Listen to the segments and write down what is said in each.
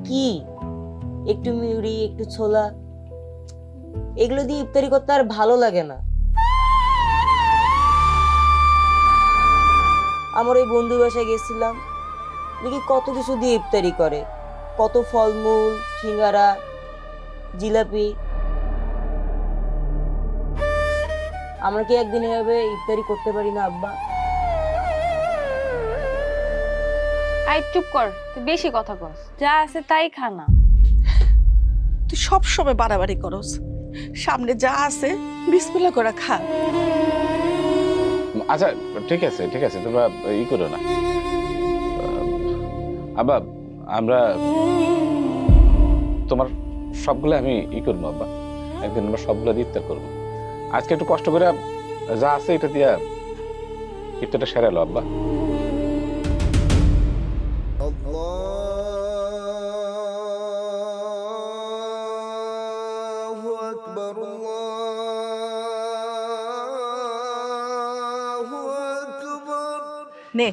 কি একটু মিউরি একটু ছোলা এগুলো দিয়ে ইফতারি করতে আর ভালো লাগে না। আমার ওই বন্ধু বাসায় গেছিলাম, দেখি কত কিছু দিয়ে ইফতারি করে, কত ফলমূল, সিঙ্গারা, জিলাপি। আমরা কি একদিন এভাবে ইফতারি করতে পারি না আব্বা? আই চুপ কর, তুই বেশি কথা কস, যা আছে তাই খা না। তুই সব সময় বাড়াবাড়ি করস, সামনে যা আছে বিসমিল্লাহ করে খা। আচ্ছা ঠিক আছে ঠিক আছে, তোমরা ই করো না। আব্বা আমরা তোমার সবগুলো আমি ই করবো আব্বা, একদিন আমরা সবগুলো দিয়ে ইফতার করবো। আজকে একটু কষ্ট করে যা আছে এটা দিয়ে ইফতারটা সেরালো আব্বা। নে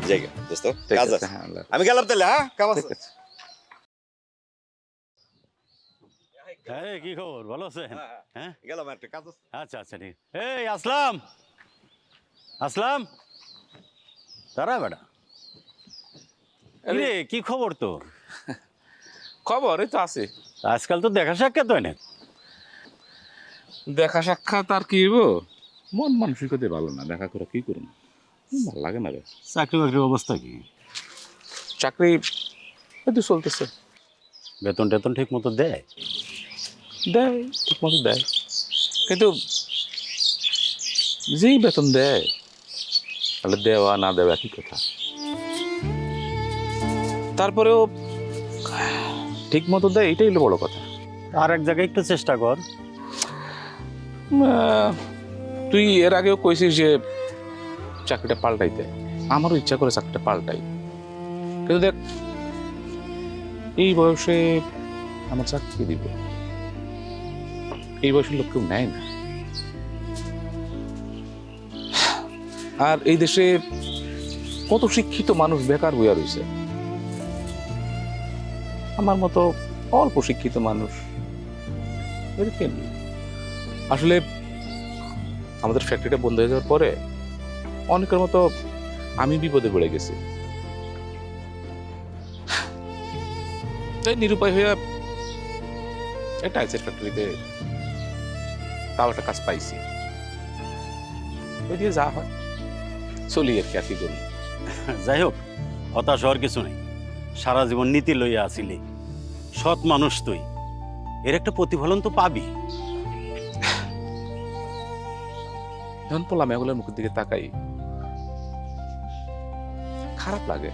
জায়গা দোস্ত ঠিক কাজ আছে, আছে। হ্যাঁ, আল্লাহ। আমি গেলাম তাহলে, হ্যাঁ কাজ ঠিক আছে। আছে। হ্যাঁ কি খবর, ভালো আছেন? হ্যাঁ গেলাম একটা কাজ আছে। আচ্ছা আচ্ছা ঠিক। এই আসলাম, আসলাম তারা বেটা, রে কি খবর তোর? খবর এই তো আছে। আজকাল তো দেখা সাক্ষাৎ হয় না। দেখা সাক্ষাৎ আর কি হইব, মন মানসিকতা ভালো না, দেখা করে কি করুন, ভালো লাগে না রে। চাকরি বাকরির অবস্থা কি? চাকরি এই তো চলতেছে, বেতন টেতন ঠিক মতো দেয়? দেয় ঠিক মতো দেয়, কিন্তু যেই বেতন দেয় তাহলে দেওয়া না দেওয়া একই কথা। তারপরেও ঠিক মতো দেয়, এটাই হলো বড় কথা। আর এক জায়গায় একটু চেষ্টা কর। তুই এর আগেও কইছিস যে চাকরিটা পাল্টাইতে, আমারও ইচ্ছা করে চাকরিটা পাল্টাই, কিন্তু দেখ এই বয়সে আমার চাকরি দিব, এই বয়সের লোক কেউ নেয় না। আর এই দেশে কত শিক্ষিত মানুষ বেকার বইয়া রয়েছে, আমার মতো অল্প শিক্ষিত মানুষ এদেরকে নিয়ে। আসলে আমাদের ফ্যাক্টরিটা বন্ধ হয়ে যাওয়ার পরে অনেকের মতো আমি বিপদে পড়ে গেছি, তাই নিরুপায় হয়ে টাইলসের ফ্যাক্টরিতে তাও একটা কাজ পাইছি, ওই দিয়ে যা হয় চলি আর কি, আর কি করুন। যাই হোক, হতাশ হওয়ার কিছু নেই। সারা জীবন নীতি লইয়া আসিলি, সৎ মানুষ তুই, এর একটা প্রতিফলন তো পাবি। যখন পোলা মেয়েগুলোর মুখের দিকে তাকাই খারাপ লাগে,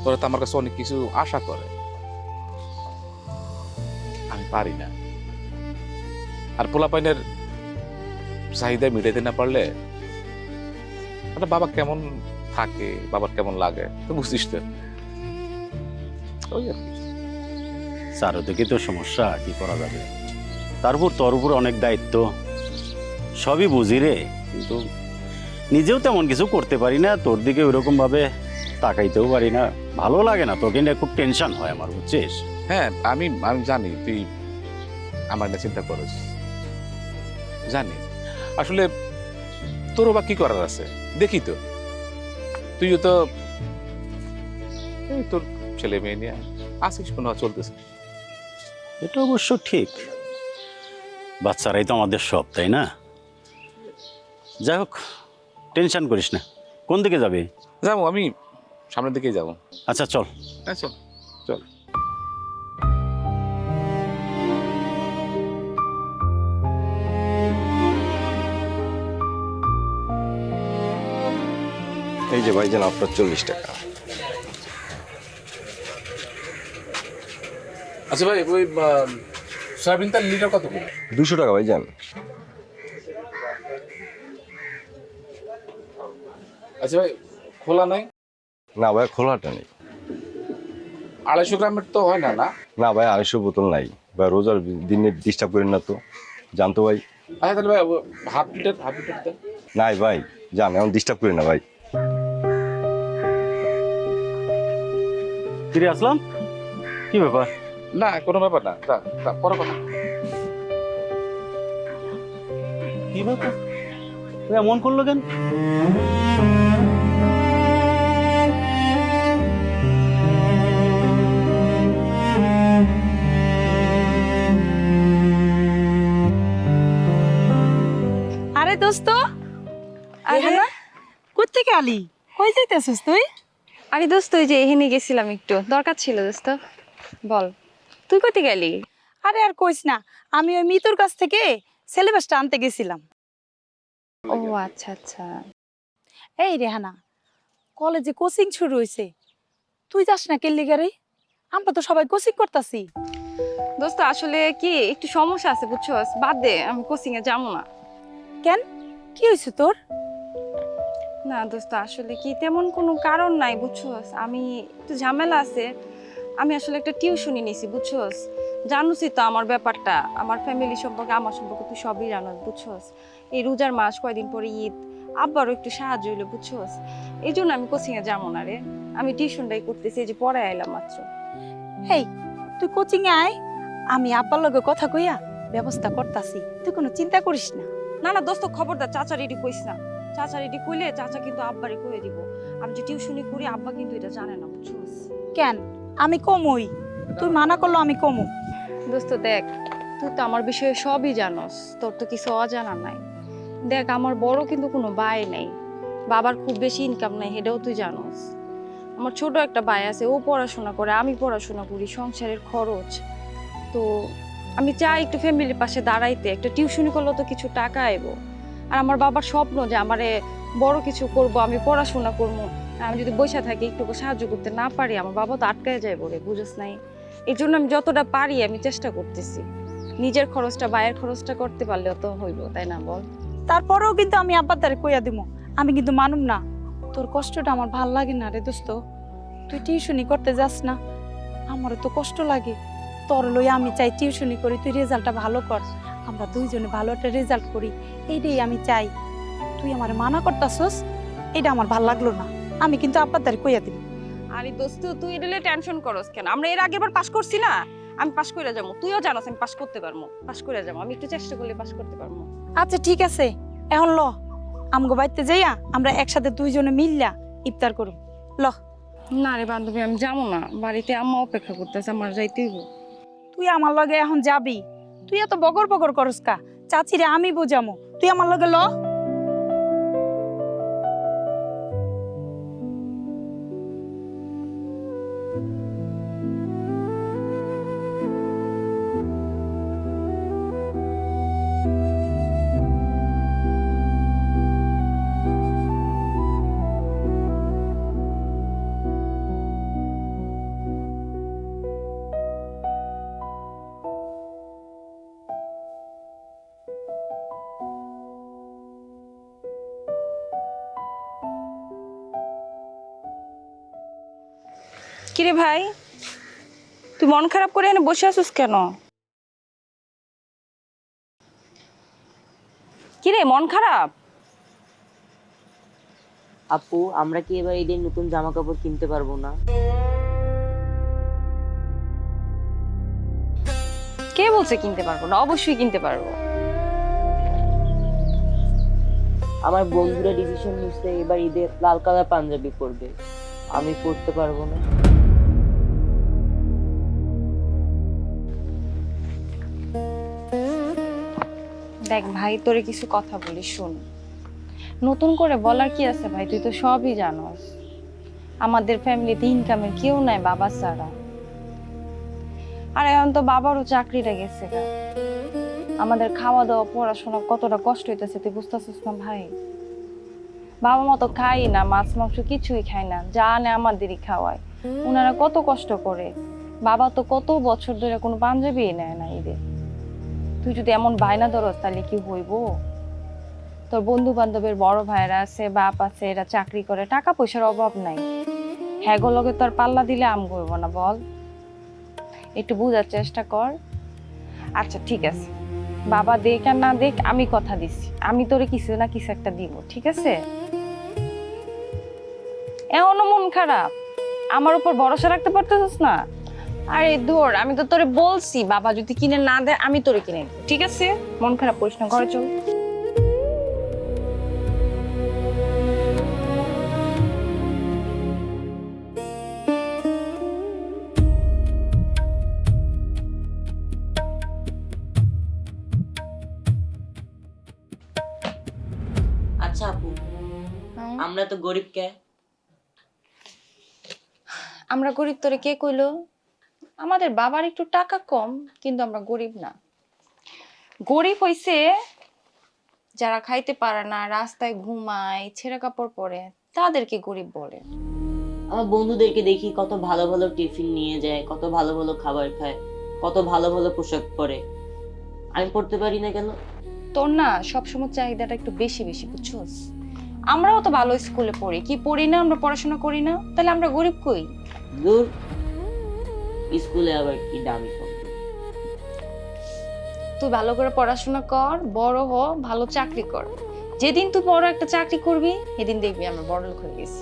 ওরা তো আমার কাছে অনেক কিছু আশা করে, আমি পারি না। আর পোলা পাইনের চাহিদা মিটাইতে না পারলে একটা বাবা কেমন থাকে, বাবার কেমন লাগে তো বুঝছিস তো। ওই আর কি। চারোদিকে তো সমস্যা, কি করা যাবে? তারপর তোর উপর অনেক দায়িত্ব, সবই বুঝি রে, কিন্তু নিজেও তেমন কিছু করতে পারি না, তোর দিকে ওইরকম ভাবে তাকাইতেও পারি না, ভালো লাগে না, তোকে নিয়ে খুব টেনশন হয় আমার, বুঝছিস? হ্যাঁ আমি আমি জানি তুই আমার নিয়ে চিন্তা করিস, জানি। আসলে তোরও বা কি করার আছে, দেখি তো, তুইও তো এই তোর ছেলে মেয়ে নিয়ে আসিস, মনে হয় চলতেছে। এটা অবশ্য ঠিক, বাচ্চারাই তো আমাদের সব, তাই না? যাই হোক, টেনশন করিস না। কোন দিকে যাবে? যাবো আমি সামনের দিকেই যাবো। আচ্ছা চল। হ্যাঁ চল চল। যে ভাইজান আপনার 40 টাকা। আচ্ছা ভাই ওই সয়াবিন তেল লিটার কত করে? 200 টাকা ভাইজান। আচ্ছা ভাই খোলা নাই? না ভাই খোলাটা নেই। 250 গ্রামের তো হয় না? না না ভাই 250 বোতল নাই ভাই, রোজার দিনে ডিস্টার্ব করেন না তো, জানতো ভাই। আচ্ছা তাহলে ভাই হাফ লিটার তেল। নাই ভাই জান, এখন ডিস্টার্ব করেন না ভাই। ফিরে আসলাম, কি ব্যাপার? না কোনো ব্যাপার না, পরে কথা। কি ব্যাপার তুই এমন করলো কেন? আরে দোস্ত, আরে কোত্থেকে আলি? কই যাইতেছিস তুই? আরে দোস্ত ওই যে এখানে গেছিলাম, একটু দরকার ছিল দোস্ত। বল তুই কোথায় গেলি? আরে আর কইস না, আমি ওই মিতুর কাছ থেকে সিলেবাসটা আনতে গেছিলাম। ও আচ্ছা আচ্ছা। এই রেহানা, কলেজে কোচিং শুরু হয়েছে, তুই যাস না কেন লিগা রে? আমরা তো সবাই কোচিং করতাছি। দোস্ত আসলে কি একটু সমস্যা আছে বুঝছো, বাদ দে, আমি কোচিং এ যাবো না। কেন, কি হয়েছে তোর? না দোস্ত আসলে কি তেমন কোনো কারণ নাই বুঝছোস, আমি একটু ঝামেলা আছে। আমি আসলে একটা টিউশনি নিছি বুঝছোস, জানুসই তো আমার ব্যাপারটা, আমার ফ্যামিলি সম্পর্কে, আমার সম্পর্কে তুই সবই জানোস বুঝছোস। এই রোজার মাস, কয়দিন পরে ঈদ, আব্বারও একটু সাহায্য হইলো বুঝছোস। এই জন্য আমি কোচিং এ যাবো না রে, আমি টিউশনটাই করতেছি, এই যে পড়ায় আইলাম মাত্র। হেই, তুই কোচিং এ আয়, আমি আব্বার লগে কথা কইয়া ব্যবস্থা করতাছি, তুই কোনো চিন্তা করিস না। না না দোস্ত খবরদার চাচা রেডি কইস না, চাচা রেডি কইলে চাচা কিন্তু আব্বারে কইয়ে দিব। আমি যে টিউশনি করি আব্বা কিন্তু এটা জানে না বুঝছোস। কেন, আমি কমই, তুই মানা করলো আমি কমু। দোস্ত দেখ, তুই তো আমার বিষয়ে সবই জানোস, তোর তো কিছু অজানা নাই। দেখ আমার বড় কিন্তু কোনো ভাই নেই, বাবার খুব বেশি ইনকাম নাই, এটাও তুই জানোস। আমার ছোট একটা ভাই আছে, ও পড়াশোনা করে, আমি পড়াশোনা করি, সংসারের খরচ। তো আমি চাই একটু ফ্যামিলির পাশে দাঁড়াইতে, একটা টিউশনি করলেও তো কিছু টাকা আইবো। আর আমার বাবার স্বপ্ন যে আমারে বড় কিছু করব, আমি পড়াশোনা করবো। আমি যদি বসে থাকি একটু সাহায্য করতে না পারি, আমার বাবা তো আটকায় যাইব রে, বুঝছ নাই? এই জন্য আমি যতটা পারি আমি চেষ্টা করতেছি, নিজের খরচটা ভাইয়ের খরচটা করতে পারলেও তো হইব, তাই না বল? তারপরেও কিন্তু আমি আব্বার দ্বারে কইয়া দিব, আমি কিন্তু মানুম না। তোর কষ্টটা আমার ভাল লাগে না রে দোস্ত, তুই টিউশনি করতে যাস না, আমারও তো কষ্ট লাগে। তোর লই আমি চাই টিউশনি করি, তুই রেজাল্টটা ভালো কর, আমরা দুইজনে ভালো একটা রেজাল্ট করি, এইটাই আমি চাই। তুই আমার মানা করতাছস, এটা আমার ভাল লাগলো না, আমি কিন্তু আব্বার দ্বারে কইয়া দিব। আরে দোস্ত তুই এটালে টেনশন করস কেন? আমরা এর আগেবার পাস করছি না, আমি পাস করে যাবো, তুইও জানাস আমি পাস করতে পারবো, পাস করে যাবো, আমি একটু চেষ্টা করলে পাস করতে পারবো। আচ্ছা ঠিক আছে, এখন ল আমগো বাড়িতে যাইয়া আমরা একসাথে দুইজনে মিললা ইফতার করব। ল। না রে বান্ধবী, আমি যাবো না, বাড়িতে আম্মা অপেক্ষা করতেছে, আমার যাইতেই হইব। তুই আমার লগে এখন যাবি? তুই এত বগর বগর করস কা? চাচিরে আমি বুঝামু, তুই আমার লগে ল। কিরে ভাই, তুই মন খারাপ করে এনে বসে আছিস কেন? কিরে মন খারাপ? আপু, আমরা কি এবার ঈদের নতুন জামা কাপড় কিনতে পারবো না? কে বলছে কিনতে পারবো না? অবশ্যই কিনতে পারবো। আমার বন্ধুরা ডিসিশন নিচ্ছে এবার ঈদে লাল কালার পাঞ্জাবি পরবে, আমি পরতে পারবো না। দেখ ভাই, তোরে কিছু কথা বলি শোন, নতুন করে বলার কি আছে ভাই, তুই তো সবই জানোস। আমাদের ফ্যামিলিতে ইনকামের কেউ নাই বাবা ছাড়া, আর এখন তো বাবারও চাকরিটা গেছে গা। আমাদের খাওয়া দাওয়া পড়াশোনা কতটা কষ্ট হইতেছে তুই বুঝতেছিস না ভাই? বাবা মা তো খাই না, মাছ মাংস কিছুই খায় না, যা আনে আমাদেরই খাওয়ায়। ওনারা কত কষ্ট করে, বাবা তো কত বছর ধরে কোনো পাঞ্জাবি নেয় না ঈদের। তুই যদি এমন বায়না ধরস তাহলে কি হইব? তোর বন্ধু বান্ধবের বড় ভাইয়েরা আছে, বাপ আছে, এরা চাকরি করে, টাকা পয়সার অভাব নাই। হ্যাঁ গো, লগে তোর পাল্লা দিলে আম করবো না বল? একটু বুঝার চেষ্টা কর। আচ্ছা ঠিক আছে, বাবা দেখ আর না দেখ, আমি কথা দিচ্ছি, আমি তোরে কিছু না কিছু একটা দিব, ঠিক আছে? এমনও মন খারাপ, আমার উপর ভরসা রাখতে পারতেছিস না? আরে ধর, আমি তো তোরে বলছি বাবা যদি কিনে না দেয় আমি তোরে কিনে দেব, ঠিক আছে? মন খারাপ করিস না, ঘরে চল। আচ্ছা আপু, আমরা তো গরিব কে? আমরা গরিব তোরে কে কইলো? আমাদের বাবার একটু টাকা কম, কিন্তু আমরা গরিব না। গরিব হইছে যারা খাইতে পারে না, রাস্তায় ঘুমায়, ছেঁড়া কাপড় পরে, তাদেরকে গরিব বলে। আমার বন্ধুদেরকে দেখি কত ভালো ভালো টিফিন নিয়ে যায়, কত ভালো ভালো খাবার খায়, কত ভালো ভালো পোশাক পরে। আমি পড়তে পারি না কেন? তোর না সবসময় চাহিদাটা একটু বেশি বেশি, বুঝছস? আমরাও তো ভালো স্কুলে পড়ি, কি পড়ি না? আমরা পড়াশোনা করি না, তাহলে আমরা গরিব কই? দূর, স্কুলে আবার কি দামি কম? তুই ভালো করে পড়াশোনা কর, বড় হ, ভালো চাকরি কর। যেদিন তুই বড় একটা চাকরি করবি সেদিন দেখবি আমরা বড় লোক হয়ে গেছি।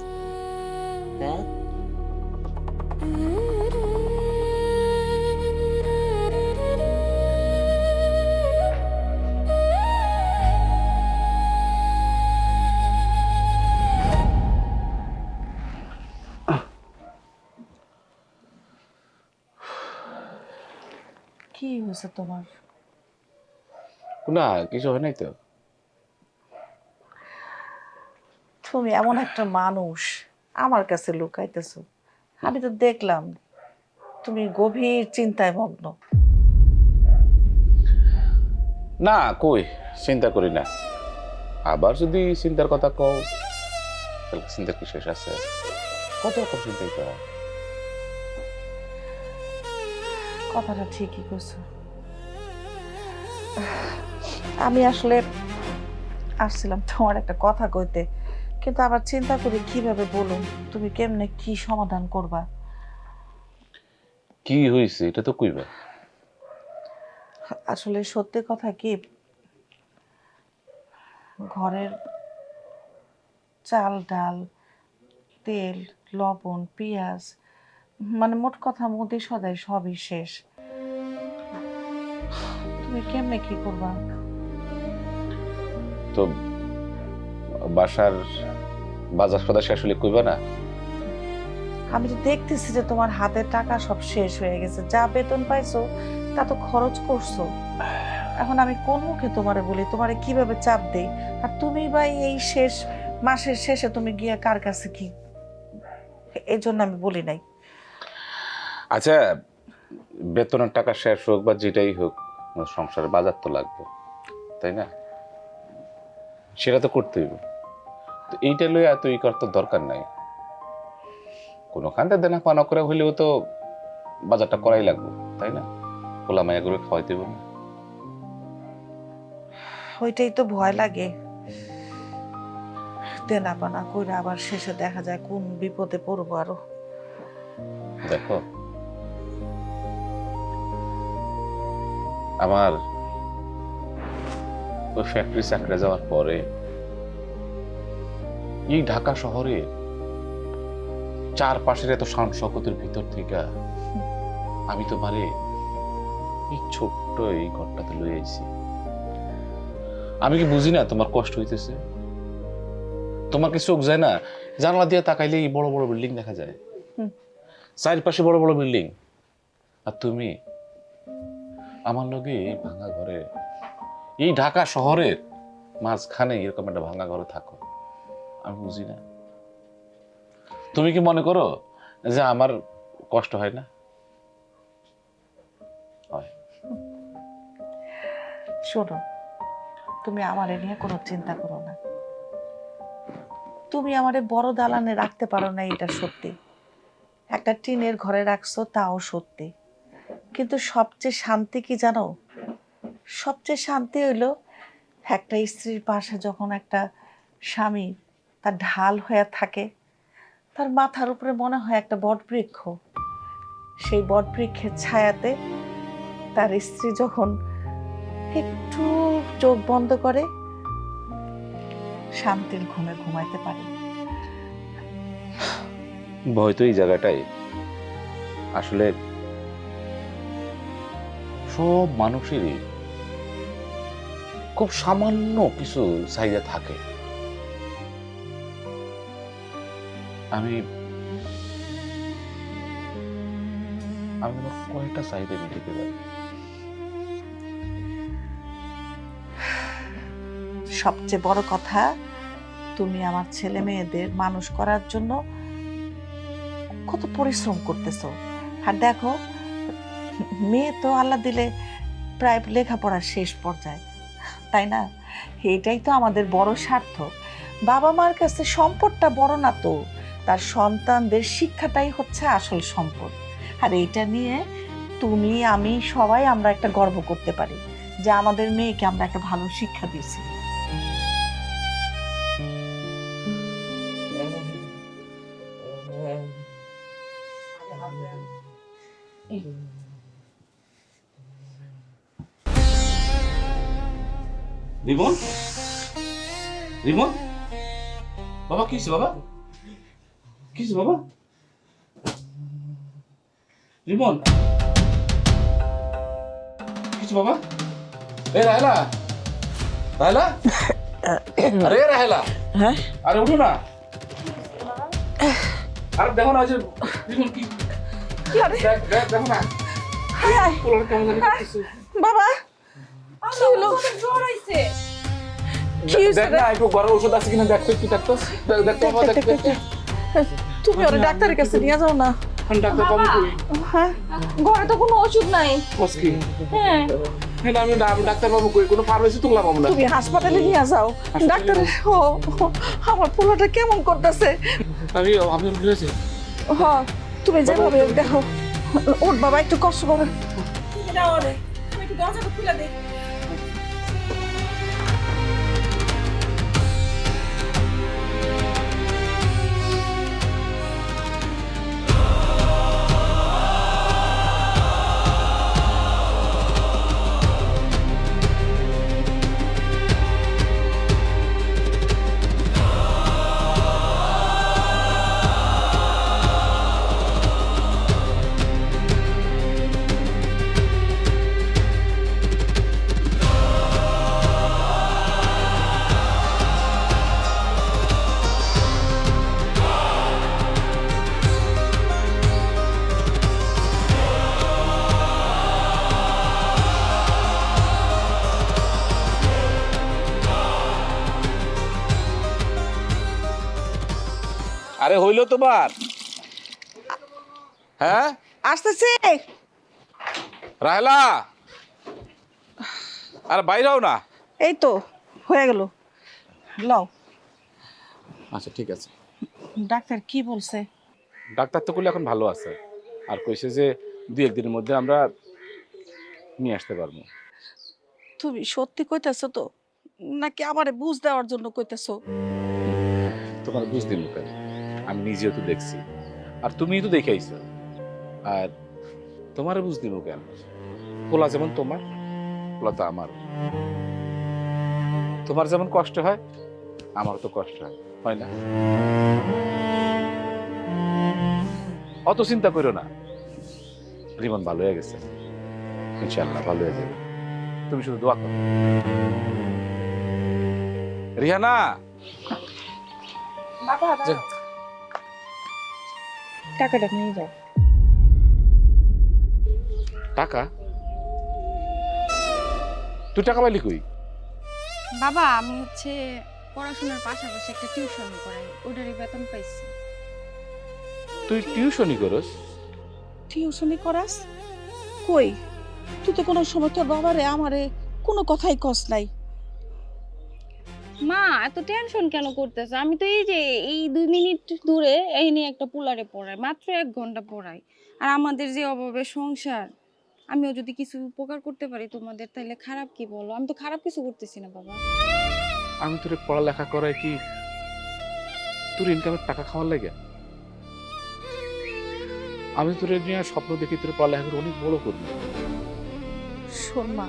হ্যাঁ, কি হয়েছে তোমার? না কিছু হয় নাই তো। তুমি এমন একটা মানুষ আমার কাছে লুকাইতেছো। আমি তো দেখলাম তুমি গভীর চিন্তায় মগ্ন। না কই, চিন্তা করি না। আবার যদি চিন্তার কথা কও তাহলে চিন্তা কি শেষ আছে? কত রকম চিন্তাই তো। কথাটা ঠিকই কইছো। আমি আসলে আসছিলাম তোমার একটা কথা কইতে, কিন্তু আবার চিন্তা করি কিভাবে বলুন, তুমি কেমনে কি সমাধান করবা। কি হয়েছে এটা তো কইবা। আসলে সত্যি কথা কি, ঘরের চাল ডাল তেল লবণ পেঁয়াজ মানে মোট কথা মুদি সদাই সবই শেষ। তুমি কেমনে কি করবা? তো বাসার বাজার সদা শেষ হলে কইবা না? আমি তো দেখতেছি যে তোমার হাতে টাকা সব শেষ হয়ে গেছে, যা বেতন পাইছো তা তো খরচ করছো। এখন আমি কোন মুখে তোমারে বলি, তোমারে কিভাবে চাপ দেই? আর তুমি ভাই এই শেষ মাসের শেষে তুমি গিয়া কার কাছে কি, এই জন্য আমি বলি নাই। আচ্ছা, বেতনের টাকা শেষ হোক বা যেটাই হোক, আমার সংসারে বাজার তো লাগবে, তাই না? সেটা তো করতেই হবে। তো এইটা লইয়া এত ই করার তো দরকার নাই। কোনো খান্তে দেনা পানা করে হইলেও তো বাজারটা করাই লাগবে, তাই না? পোলা মায়া করে খাওয়াইতে হবে না? ওইটাই তো ভয় লাগে, দেনা পানা কইরা আবার শেষে দেখা যায় কোন বিপদে পড়বো আরো। দেখো, আমার ওই ফ্যাক্টরি চাকরি যাওয়ার পরে এই ঢাকা শহরে চারপাশের এত শান শকতের ভিতর থেকে আমি তোমারে এই ছোট্ট এই ঘরটাতে লয়ে আইছি। আমি কি বুঝি না তোমার কষ্ট হইতেছে? তোমার কি চোখ যায় না? জানলা দিয়ে তাকাইলে এই বড় বড় বিল্ডিং দেখা যায়, চারপাশে বড় বড় বিল্ডিং, আর তুমি আমার লগে এই ভাঙা ঘরে, এই ঢাকা শহরের মাঝখানে এরকম একটা ভাঙা ঘরে থাকো। আমি বুঝি না? তুমি কি মনে করো যে আমার কষ্ট হয় না? হয়। শোনো, তুমি আমার এ নিয়ে কোনো চিন্তা করো না। তুমি আমারে বড় দালানে রাখতে পারো না, এটা সত্যি। একটা টিনের ঘরে রাখছো, তাও সত্যি। কিন্তু সবচেয়ে শান্তি কি জানো? সবচেয়ে শান্তি হইলো একটা স্ত্রীর পাশে যখন একটা স্বামী তার ঢাল হয়ে থাকে, তার মাথার উপরে মনে হয় একটা বটবৃক্ষ। সেই বটবৃক্ষের ছায়াতে তার স্ত্রী যখন একটু চোখ বন্ধ করে, শান্তির ঘুমে ঘুমাইতে পারে। হয়তো এই জায়গাটাই আসলে সব মানুষেরই খুব সামান্য কিছু চাহিদা থাকে। আমি আমার কয়েকটা চাহিদা মিটাতে পারি। সবচেয়ে বড় কথা, তুমি আমার ছেলে মেয়েদের মানুষ করার জন্য কত পরিশ্রম করতেছো। আর দেখো, মেয়ে তো আল্লাহ দিলে প্রায় লেখাপড়ার শেষ পর্যায়ে, তাই না? এটাই তো আমাদের বড় স্বার্থ। বাবা মার কাছে সম্পদটা বড় না তো, তার সন্তানদের শিক্ষাটাই হচ্ছে আসল সম্পদ। আর এইটা নিয়ে তুমি, আমি, সবাই আমরা একটা গর্ব করতে পারি যে আমাদের মেয়েকে আমরা একটা ভালো শিক্ষা দিয়েছি। রিমন, রিমন, বাবা কিছে? বাবা কিছে? বাবা রিমন কিছে? বাবা এ রাহেলা, রাহেলা, আরে রাহেলা, হ্যাঁ, আরে উঠো না। আরে দেখো না যে রিমন কি দেখো না, পোলার কেমন জানি করতেছে। বাবা কি হলো? দেখ না একটু ঘরের ওষুধ আছে কিনা দেখতে, কি দেখতো? দেখতে বাবা, দেখতে। তুমি ওরা ডাক্তারের কাছে নিয়ে যাও না। ডাক্তার বাবু কই? হ্যাঁ, ঘরে তো কোনো ওষুধ নাই। কসকি হ্যাঁ, হ্যাঁ, আমি ডাক্তার বাবু কই? কোনো ফার্মেসি তুললাম আমরা। তুমি হাসপাতালে নিয়ে যাও। ডাক্তার, ও আমার পোলাটা কেমন করতেছে। আমি বুঝেছি। হ্যাঁ, তুমি যেভাবে দেখো। ওর বাবা একটু কষ্ট করে। আরে হইলো তোমার? হ্যাঁ আসতেছে। রাহেলা, আরে বাইরেও না। এই তো হয়ে গেল। লও। আচ্ছা ঠিক আছে। ডাক্তার কি বলছে? ডাক্তার তো করলে এখন ভালো আছে, আর কইছে যে 2-1 দিনের মধ্যে আমরা নিয়ে আসতে পারবো। তুমি সত্যি কইতেছো তো, নাকি আমারে বুঝ দেওয়ার জন্য কইতেছো? তোমার বুঝতে মুখে আমি নিজেও তো দেখছি, আর তুমিও তো দেখে আইছো। আর তোমার বুঝতে মুখে পোলা যেমন তোমার, পোলা তো আমার। তোমার যেমন কষ্ট হয়, আমারও তো কষ্ট হয় না? অত চিন্তা করো না, রিমন ভালো হয়ে গেছে, ইনশাআল্লাহ ভালো হয়ে যাবে। তুমি শুধু দোয়া করো। রিহানা, টাকাটা নিয়ে যাও। টাকা? তুই টাকা পাইলি কই? বাবা আমি হচ্ছে পড়াশোনার পাশাপাশি একটা টিউশন করাই, ওটারই বেতন পাইছি। তুই টিউশনই করস? টিউশনি করাস? কই, তুই তো কোনো সময় তোর বাবারে আমারে কোনো কথাই কস নাই। মা এত টেনশন কেন করতেছ? আমি তো এই যে এই 2 মিনিট দূরে এই নিয়ে একটা পোলারে পড়াই, মাত্র 1 ঘন্টা পড়াই। আর আমাদের যে অভাবে সংসার, আমিও যদি কিছু উপকার করতে পারি তোমাদের, তাহলে খারাপ কি বলো? আমি তো খারাপ কিছু করতেছি না বাবা। আমি তোর পড়ালেখা করাই কি তোর ইনকামের টাকা খাওয়ার লাগে? আমি তোর নিয়ে স্বপ্ন দেখি তোর পড়ালেখা করে অনেক বড় করবো। শোন মা,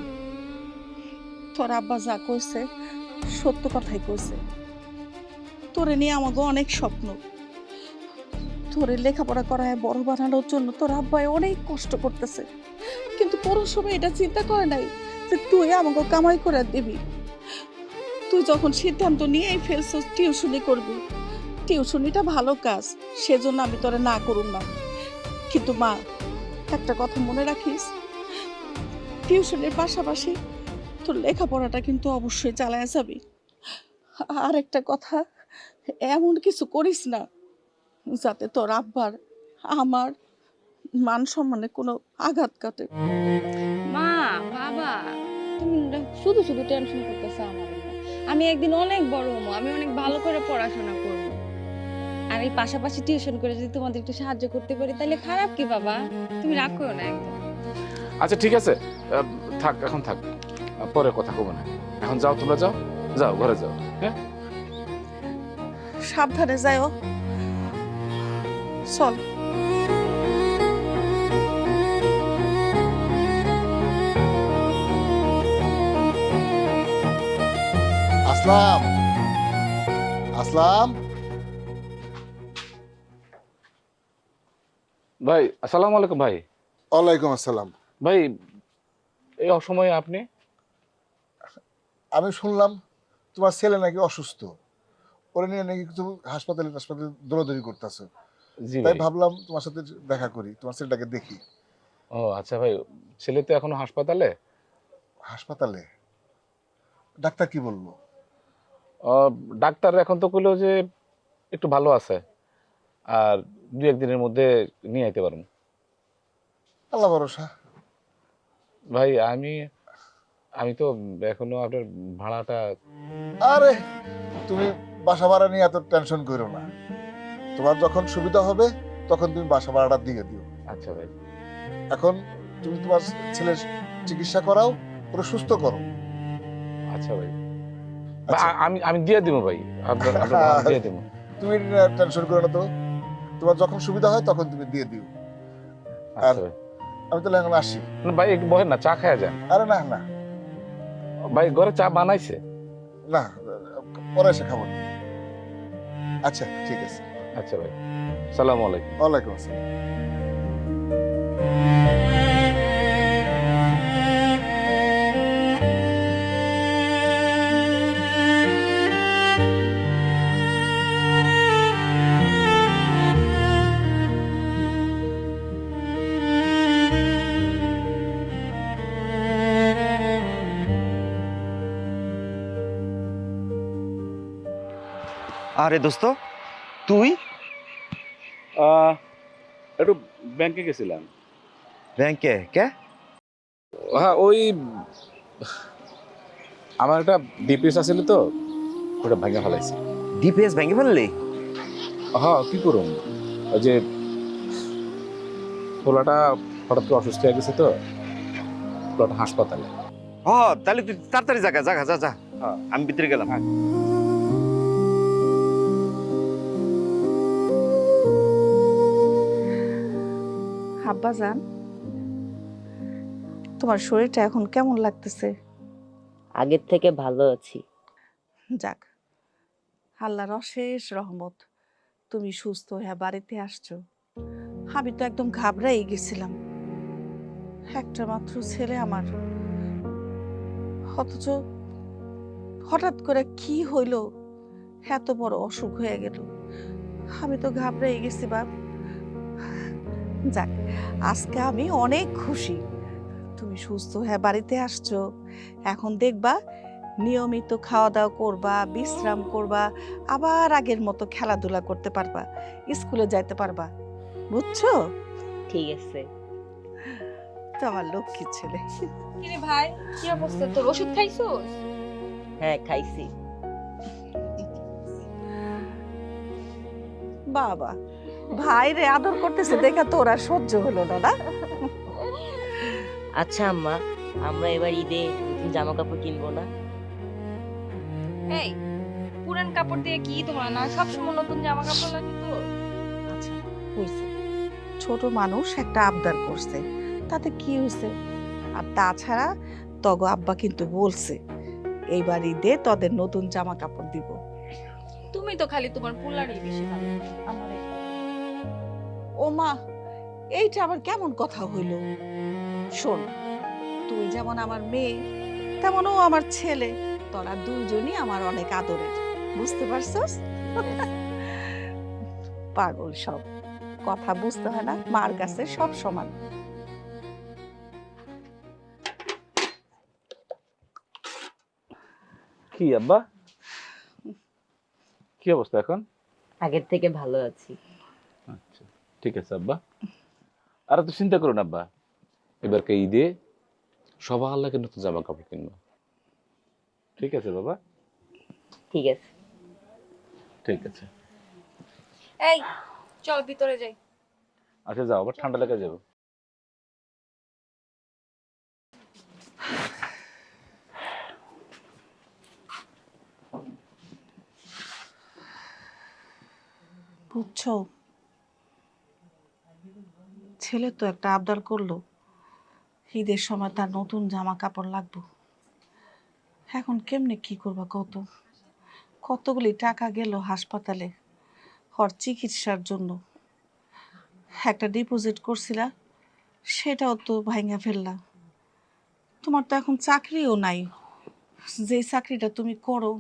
তোর আব্বা যা কইছে সত্য কথাই কইছে। তোরে নিয়ে আমাকে অনেক স্বপ্ন, তোরে লেখাপড়া করায় বড় বানানোর জন্য তোর আব্বাই অনেক কষ্ট করতেছে, কিন্তু কোনো সময় এটা চিন্তা করে নাই যে তুই আমাকে কামাই করে দিবি। তুই যখন সিদ্ধান্ত নিয়েই ফেলছিস টিউশনি করবি, টিউশনিটা ভালো কাজ, সেজন্য আমি তোরে না করুম না। কিন্তু মা, একটা কথা মনে রাখিস, টিউশনের পাশাপাশি তোর লেখাপড়াটা কিন্তু অবশ্যই চালায় যাবি। আর একটা কথা, এমন কিছু করিস না যাতে তোর আব্বার আমার মান সম্মানে কোনো আঘাত কাটে। মা, বাবা, তুমি না শুধু শুধু টেনশন করতেছো আমার উপর। আমি একদিন অনেক বড় হবো, আমি অনেক ভালো করে পড়াশোনা করব। আর এই পাশাপাশি টিউশন করে যদি তোমাদের একটু সাহায্য করতে পারি, তাহলে খারাপ কি বাবা? তুমি রাগ করো না একদম। আচ্ছা ঠিক আছে, থাক, এখন থাক, পরে কথা কব না। এখন যাও, তোমরা যাও, যাও ঘরে যাও। হ্যাঁ, সাবধানে যাও, চল। আসলাম, আসলাম। ভাই আসসালামু আলাইকুম। ভাই, ওয়ালাইকুম আসসালাম। ভাই এই অসময়ে আপনি? আমি শুনলাম তোমার ছেলে নাকি অসুস্থ, ওরে নিয়ে নাকি কিছু হাসপাতালে দৌড়াদৌড়ি করতেছো, জি তাই ভাই। ভাবলাম তোমার সাথে দেখা করি, তোমার ছেলেটাকে দেখি। ও আচ্ছা ভাই, ছেলে তো এখনো হাসপাতালে। হাসপাতালে? ডাক্তার কি বললো? ডাক্তার এখন তো কইলো যে একটু ভালো আছে, আর 2-1 দিনের মধ্যে নিয়ে আইতে পারুন। আল্লাহ ভরসা। ভাই আমি তো এখনো আপনার ভাড়াটা। আরে তুমি বাসা ভাড়া নিয়ে এত টেনশন করো না, তোমার যখন সুবিধা হবে তখন তুমি বাসা ভাড়াটা দিয়ে দিও। আচ্ছা ভাই। এখন তুমি তোমার ছেলের চিকিৎসা করাও, পুরো সুস্থ করো। আচ্ছা ভাই, আচ্ছা। আমি দিয়ে দিব ভাই, আপনার ভাড়া দিয়ে দিব। তুমি টেনশন করো না তো, তোমার যখন সুবিধা হয় তখন তুমি দিয়ে দিও। আচ্ছা ভাই। আমি তাহলে এখন আসি। না ভাই, একটু বহেন না, চা খায়া যান। আরে না না ভাই ঘরে চা বানাইছে। না, পরে এসে খাবো। আচ্ছা ঠিক আছে। আচ্ছা ভাই, সালাম আলাইকুম। ওয়ালাইকুম আসসালাম। আরে দোস্ত, তুই একটু ব্যাংকে গেছিলাম। ব্যাংকে কে? হ্যাঁ, ওই আমার একটা ডিপিএস আছিল তো, ওটা ভাঙা ফেলাইছি। ডিপিএস ভেঙে ফেললি? হ্যাঁ, কি করুম, ওই যে পোলাটা হঠাৎ করে অসুস্থ হয়ে গেছে তো, পোলাটা হাসপাতালে। হ, তাহলে তুই তাড়াতাড়ি যা যা যা। হ্যাঁ। আমি ভিতরে গেলাম। আব্বাজান, তোমার শরীরটা এখন কেমন লাগতেছে? আগের থেকে ভালো আছি। যাক, আল্লাহর অশেষ রহমত, তুমি সুস্থ হয়ে বাড়িতে আসছো। আমি তো একদম ঘাবড়াই গেছিলাম, একটা মাত্র ছেলে আমার, অথচ হঠাৎ করে কি হইলো, এত বড় অসুখ হয়ে গেল, আমি তো ঘাবড়াই গেছি বাপ। যাক, আজকে আমি অনেক খুশি তুমি সুস্থ হয়ে বাড়িতে আসছো। এখন দেখবা নিয়মিত খাওয়া দাওয়া করবা, বিশ্রাম করবা, আবার আগের মতো খেলাধুলা করতে পারবা, স্কুলে যাইতে পারবা, বুঝছো? ঠিক আছে। তো আমার লক্ষ্মী ছেলে। কিরে ভাই, কি অবস্থা তোর? ওষুধ খাইছোস? হ্যাঁ খাইছি। বাবা ভাই রে আদর করতেছে দেখা তোর আর সহ্য হলো না না? আচ্ছা আম্মা, আমরা এবার ঈদে নতুন জামা কাপড় কিনবো না? এই পুরান কাপড় দিয়ে কি তোমার না সবসময় নতুন জামা কাপড় লাগে তো? আচ্ছা হইছে, ছোট মানুষ একটা আবদার করছে, তাতে কি হয়েছে? আর তাছাড়া তগো আব্বা কিন্তু বলছে এইবার ঈদে তোদের নতুন জামা কাপড় দিব। তুমি তো খালি তোমার পোলারই বেশি ভালো আমার ও মা, এইটা আবার কেমন কথা হইল? শোন, তুই যেমন আমার মেয়ে তেমন ও আমার ছেলে, তোরা দুজনই আমার অনেক আদরের, বুঝতে পারছস? পাগল সব, কথা বুঝতে হয় না, মার কাছে সব সমান। কি আব্বা, কি অবস্থা এখন? আগের থেকে ভালো আছি। আচ্ছা ঠিক আছে আব্বা, আর তো চিন্তা করুন আব্বা, এবারকে ঈদে সবার লাগে নতুন জামা কাপড় কিনবো। ঠিক আছে বাবা? ঠিক আছে। ঠিক আছে। এই চল ভিতরে যাই। আচ্ছা যাও, আবার ঠান্ডা লেগে যাবে। বুঝছো, ছেলে তো একটা আবদার করলো ঈদের সময় তার নতুন জামা কাপড় লাগবে। এখন কেমনে কি করবা কত? কতগুলি টাকা গেল হাসপাতালে ওর চিকিৎসার জন্য। একটা ডিপোজিট করছিলা, সেটাও তো ভাঙা ফেললা। তোমার তো এখন চাকরিও নাই, যে চাকরিটা তুমি করো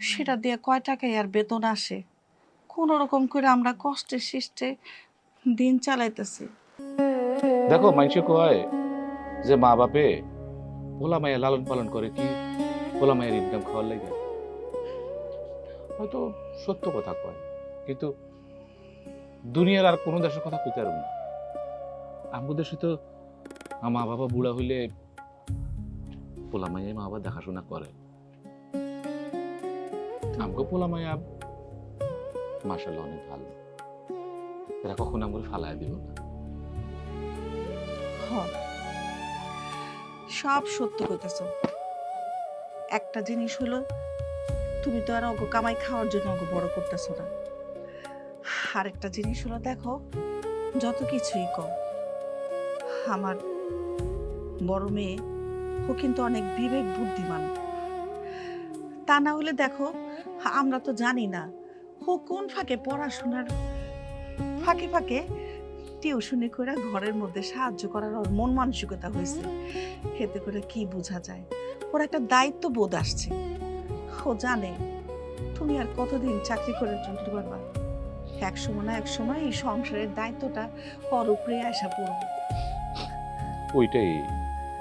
সেটা দিয়ে কয় টাকায় আর বেতন আসে? কোন রকম করে আমরা কষ্টে শিষ্টে দিন চালাইতেছি। দেখো মানুষে কয় যে মা বাপে পোলা মায়ের লালন পালন করে কি পোলা মায়ের ইনকাম খাওয়ার লেগে, হয়তো সত্য কথা কয়, কিন্তু দুনিয়ার আর কোনো দেশের কথা কইতে পারব না। আমাদের দেশে তো মা বাবা বুড়া হইলে পোলা মাইয়া মা বাবা দেখাশোনা করে। আমাকে পোলা মাইয়া মাশাআল্লাহ অনেক ভালো, এরা কখনো আমাকে ফালায় দিব না। সব সত্য কইতেছ। একটা জিনিস হলো, তুমি তো আর অগ কামাই খাওয়ার জন্য অগ বড় করতেছ না। আর একটা জিনিস হলো, দেখো যত কিছুই কম, আমার বড় মেয়ে ও কিন্তু অনেক বিবেক বুদ্ধিমান। তা না হলে দেখো, আমরা তো জানি না ও কোন ফাঁকে পড়াশোনার ফাঁকে ফাঁকে টিউশনি করে ঘরের মধ্যে সাহায্য করার ওর মন মানসিকতা হয়েছে। এতে করে কি বোঝা যায়, ওর একটা দায়িত্ব বোধ আসছে। ও জানে তুমি আর কতদিন চাকরি করে চলতে পারবা, এক সময় না এক সময় এই সংসারের দায়িত্বটা ওর উপরে আসা পড়বে। ওইটাই,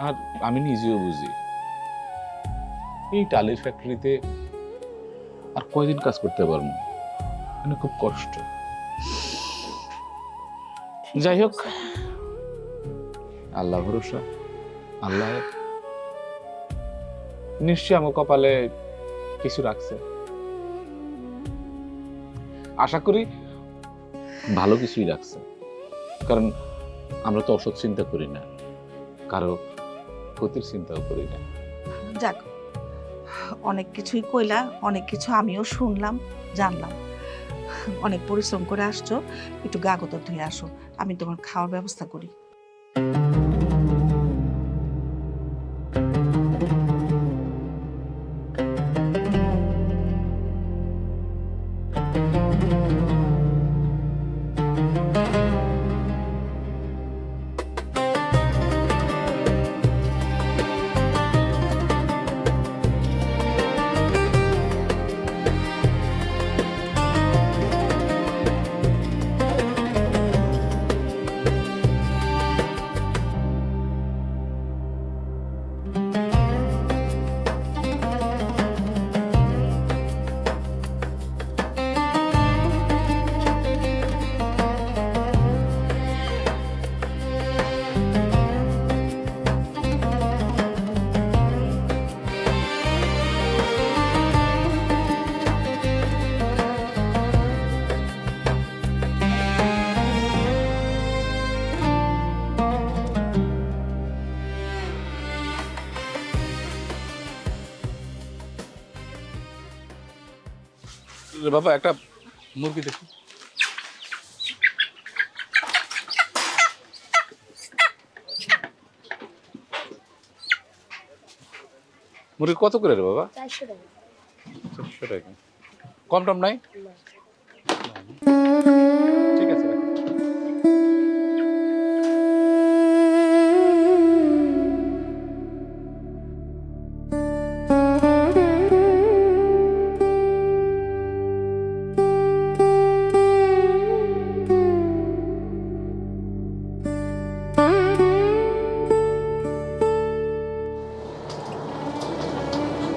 আর আমি নিজেও বুঝি এই টালির ফ্যাক্টরিতে আর কয়দিন কাজ করতে পারবো, মানে খুব কষ্ট। যাই হোক, আল্লাহ ভরসা, আল্লাহ নিশ্চয় আমার কপালে কিছু রাখছে। আশা করি ভালো কিছুই রাখছে, কারণ আমরা তো অসৎ চিন্তা করি না, কারো ক্ষতির চিন্তাও করি না। যাক, অনেক কিছুই কইলা, অনেক কিছু আমিও শুনলাম, জানলাম। অনেক পরিশ্রম করে আসছো, একটু গা গোতর ধুয়ে আসো, আমি তোমার খাওয়ার ব্যবস্থা করি। রে বাবা একটা মুরগি দেখি। মুরগি কত করে রে বাবা? 400 টাকা। 400 টাকা। কম টম নাই? ঠিক আছে রাখো।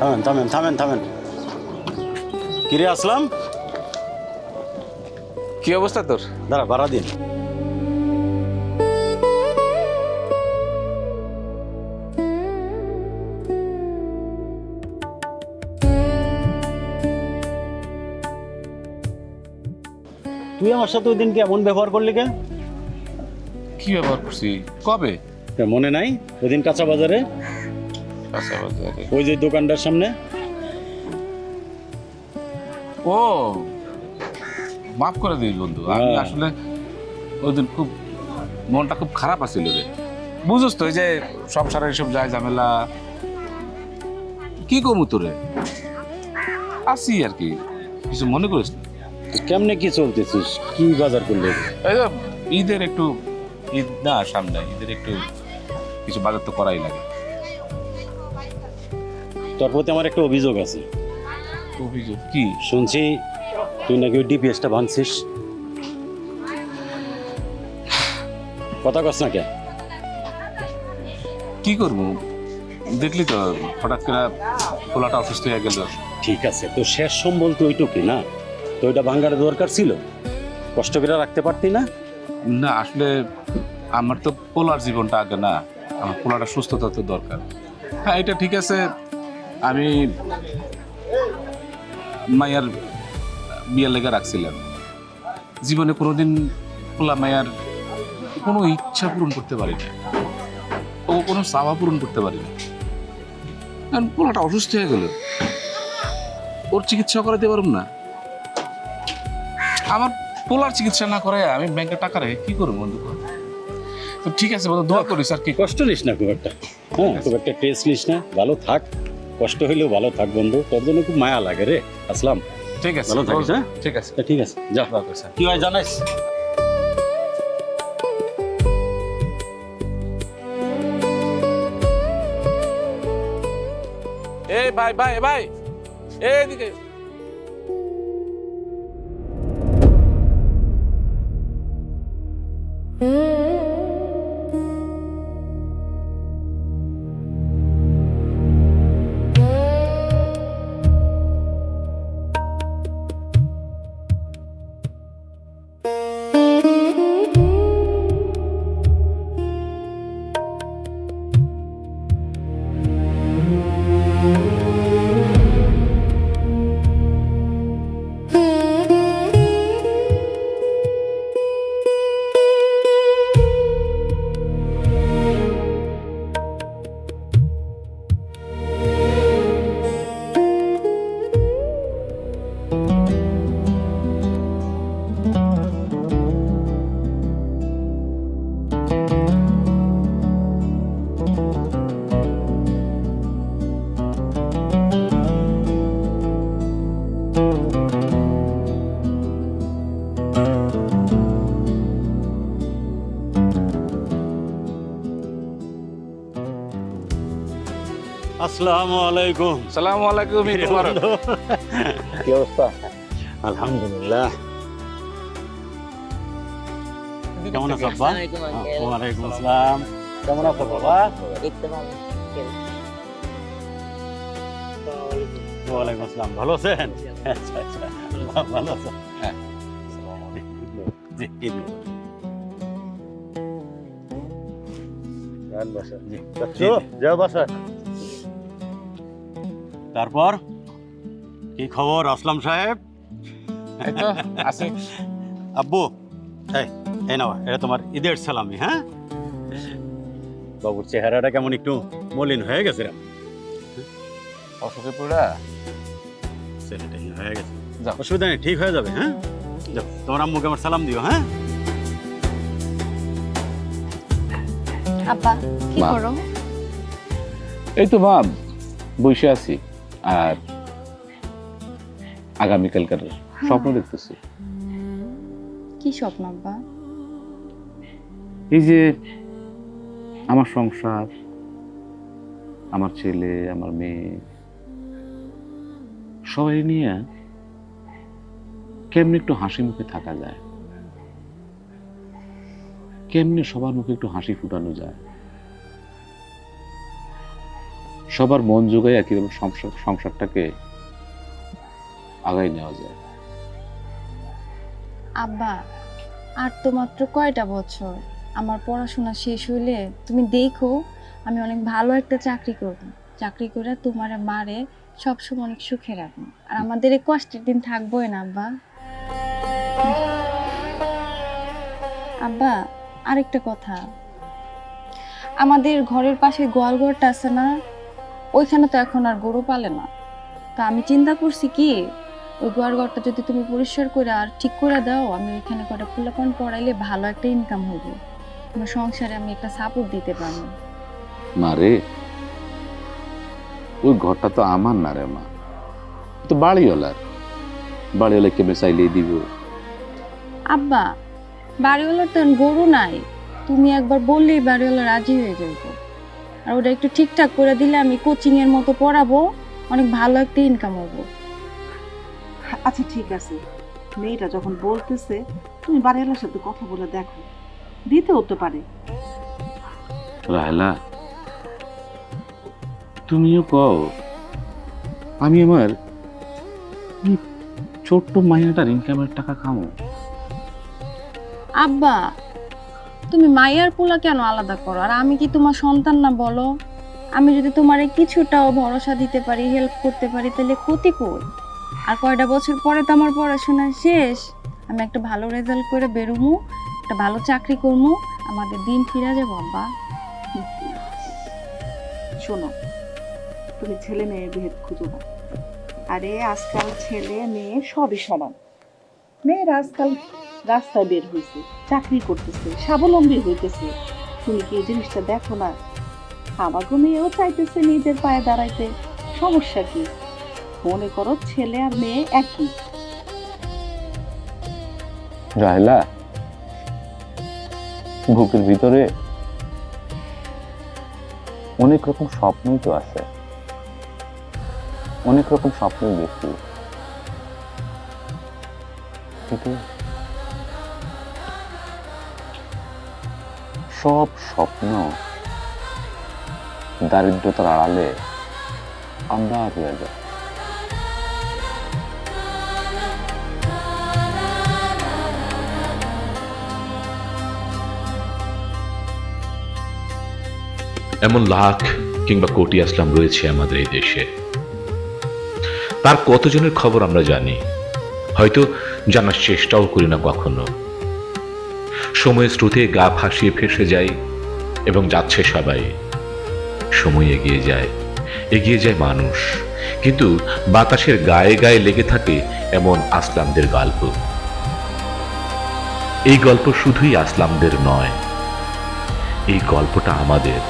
থামেন থামেন থামেন থামেন। কিরে আসলাম, কি অবস্থা তোর? দাঁড়া ভাড়া দিন। তুই আমার সাথে ওই দিন কেমন ব্যবহার করলি কেন? কি ব্যবহার করছি? কবে? মনে নাই ওই দিন কাঁচা বাজারে, কাঁচা বাজারে? ওই যে দোকানটার সামনে? ও মাফ করে দিস বন্ধু, আমি হ্যাঁ। আসলে ওই দিন খুব মনটা খুব খারাপ আছিল রে। বুঝোস তো, এই যে সংসারের সব যায় ঝামেলা, কি করবো তোরে, আসি আর কি, কিছু মনে করিস না। তুই কেমনে কি চলতেছিস, কি বাজার করলি? এই যে ঈদের একটু, ঈদ না সামনে, ঈদের একটু কিছু বাজার তো করাই লাগে। তোর প্রতি আমার একটা অভিযোগ আছে। অভিযোগ কি? শুনছি তুই নাকি ওই ডিপিএসটা ভাঙছিস, কথা কস না কে? কি করবো, দেখলি তো হঠাৎ করে পোলাটা অসুস্থ হয়ে গেল। ঠিক আছে, তো শেষ সম্বল তো ওইটুকুই না, তো ওইটা ভাঙার দরকার ছিল, কষ্ট করে রাখতে পারতি না? না আসলে আমার তো পোলার জীবনটা আগে না, আমার পোলাটা সুস্থতা তো দরকার। হ্যাঁ এটা ঠিক আছে, আমি মায়ের বিয়ের লেগে রাখছিলাম, জীবনে কোনোদিন পোলা মায়ের কোনো ইচ্ছা পূরণ করতে পারি না, ও কোনো চাওয়া পূরণ করতে পারি না, কারণ পোলাটা অসুস্থ হয়ে গেল, ওর চিকিৎসা করাতে পারব না। আমার পোলার চিকিৎসা না করে আমি ব্যাংকের টাকা রেখে কি করবো বন্ধু? তো ঠিক আছে বন্ধু, দোয়া করিস আর কি। কষ্ট নিস না খুব একটা, হ্যাঁ খুব একটা টেস্ট নিস না, ভালো থাক, কষ্ট হইলেও ভালো থাক বন্ধু, তোর জন্য খুব মায়া লাগে রে আসলাম। ঠিক আছে, ভালো থাকিস, হ্যাঁ? ঠিক আছে, ঠিক আছে, যা দোয়া করিস। কি হয় জানাইস। এই ভাই ভাই ভাই, এইদিকে। আসসালামু আলাইকুম। সালামু আলাইকুম। কি অবস্থা? আলহামদুলিল্লাহ। কেমন আছো আব্বা? আসসালামু আলাইকুম আঙ্কেল। ওয়ালাইকুম আসসালাম। কেমন আছো বাবা? দেখতে ভালো আঙ্কেল। ওয়ালাইকুম আসসালাম। ভালো আছেন? আচ্ছা আচ্ছা, ভালো আছো? হ্যাঁ। জি, জি। জি, যাও বাসা। তারপর কি খবর আসলাম সাহেব? এই তো আছে। আব্বু, এই নাও, এটা তোমার ঈদের সালামি। হ্যাঁ, বাবুর চেহারাটা কেমন একটু মলিন হয়ে গেছে রে। অসুখে পড়া ছেলেটা হয়ে গেছে। যাও। অসুবিধা নেই, ঠিক হয়ে যাবে। হ্যাঁ, যাও, তোমার আম্মুকে আমার সালাম দিও। হ্যাঁ, আব্বা কি মা। করো? এই তো মা বসে আছি আর আগামীকালকার স্বপ্ন দেখতেছি। কি স্বপ্ন আব্বা? এই যে আমার সংসার, আমার ছেলে, আমার মেয়ে, সবাই নিয়ে কেমনে একটু হাসি মুখে থাকা যায়, কেমনে সবার মুখে একটু হাসি ফুটানো যায়, সবার মন জোগায় কিভাবে সংসারটাকে আগায় নেওয়া যায়। আব্বা আর তো মাত্র কয়টা বছর, আমার পড়াশোনা শেষ হইলে তুমি দেখো আমি অনেক ভালো একটা চাকরি করব, চাকরি করে তোমার মারে সবসময় অনেক সুখে রাখবো, আর আমাদের এই কষ্টের দিন থাকবোই না আব্বা। আব্বা আরেকটা কথা, আমাদের ঘরের পাশে গোয়াল ঘরটা আছে না, ওইখানে তো এখন আর গরু পালে না। তা আমি চিন্তা করছি কি, ওই গোয়াল ঘরটা যদি তুমি পরিষ্কার করে আর ঠিক করে দাও, আমি ওইখানে কটা পোলাপান পড়াইলে ভালো একটা ইনকাম হবে, আমার সংসারে আমি একটা সাপোর্ট দিতে পারবো। মা রে, ওই ঘরটা তো আমার না রে মা, তো বাড়িওয়ালার, বাড়িওয়ালা কেমন চাইলেই দিব। আব্বা বাড়িওয়ালার তো গরু নাই, তুমি একবার বললেই বাড়িওয়ালা রাজি হয়ে যাবে, আর ওটা একটু ঠিকঠাক করে দিলে আমি কোচিং এর মতো পড়াবো, অনেক ভালো একটা ইনকাম হবে। আচ্ছা ঠিক আছে, মেয়েটা যখন বলতেছে তুমি বাড়িওয়ালার সাথে কথা বলে দেখো, দিতে হতে পারে। রাহেলা, তুমিও কও আমি আমার এই ছোট্ট মাইয়াটার ইনকামের টাকা খামো। আব্বা তুমি মাইয়ার পোলা কেন আলাদা করো, আর আমি কি তোমার সন্তান না বলো? আমি যদি তোমারে কিছুটাও ভরসা দিতে পারি, হেল্প করতে পারি, তাহলে ক্ষতি কই? আর কয়টা বছর পরে তো আমার পড়াশোনা শেষ, আমি একটা ভালো রেজাল্ট করে বেরোমু, একটা ভালো চাকরি করবো, আমাদের দিন ফিরে যাবো। আব্বা শোনো, তুমি ছেলে মেয়ে ভেদ খুঁজো না। আরে আজকাল ছেলে মেয়ে সবই সমান। মেয়েরা আজকাল রাস্তায় বের হয়েছে, চাকরি করতেছে, স্বাবলম্বী হইতেছে। তুমি কি এই জিনিসটা দেখো না? আমাকে মেয়েও চাইতেছে নিজের পায়ে দাঁড়াইতে, সমস্যা কি? মনে করো ছেলে আর মেয়ে একই। রাহেলা, বুকের ভিতরে অনেক রকম স্বপ্নই তো আছে, অনেক রকম স্বপ্নই দেখি, কিন্তু সব স্বপ্ন দারিদ্রতার আড়ালে আন্ধার হয়ে যায়। এমন লাখ কিংবা কোটি আসলাম রয়েছে আমাদের এই দেশে, তার কতজনের খবর আমরা জানি, হয়তো জানার চেষ্টাও করি না কখনো। সময়ের স্রোতে গা ভাসিয়ে ফেসে যাই এবং যাচ্ছে সবাই, সময় এগিয়ে যায় মানুষ, কিন্তু বাতাসের গায়ে গায়ে লেগে থাকে এমন আসলামদের গল্প। এই গল্প শুধুই আসলামদের নয়, এই গল্পটা আমাদের।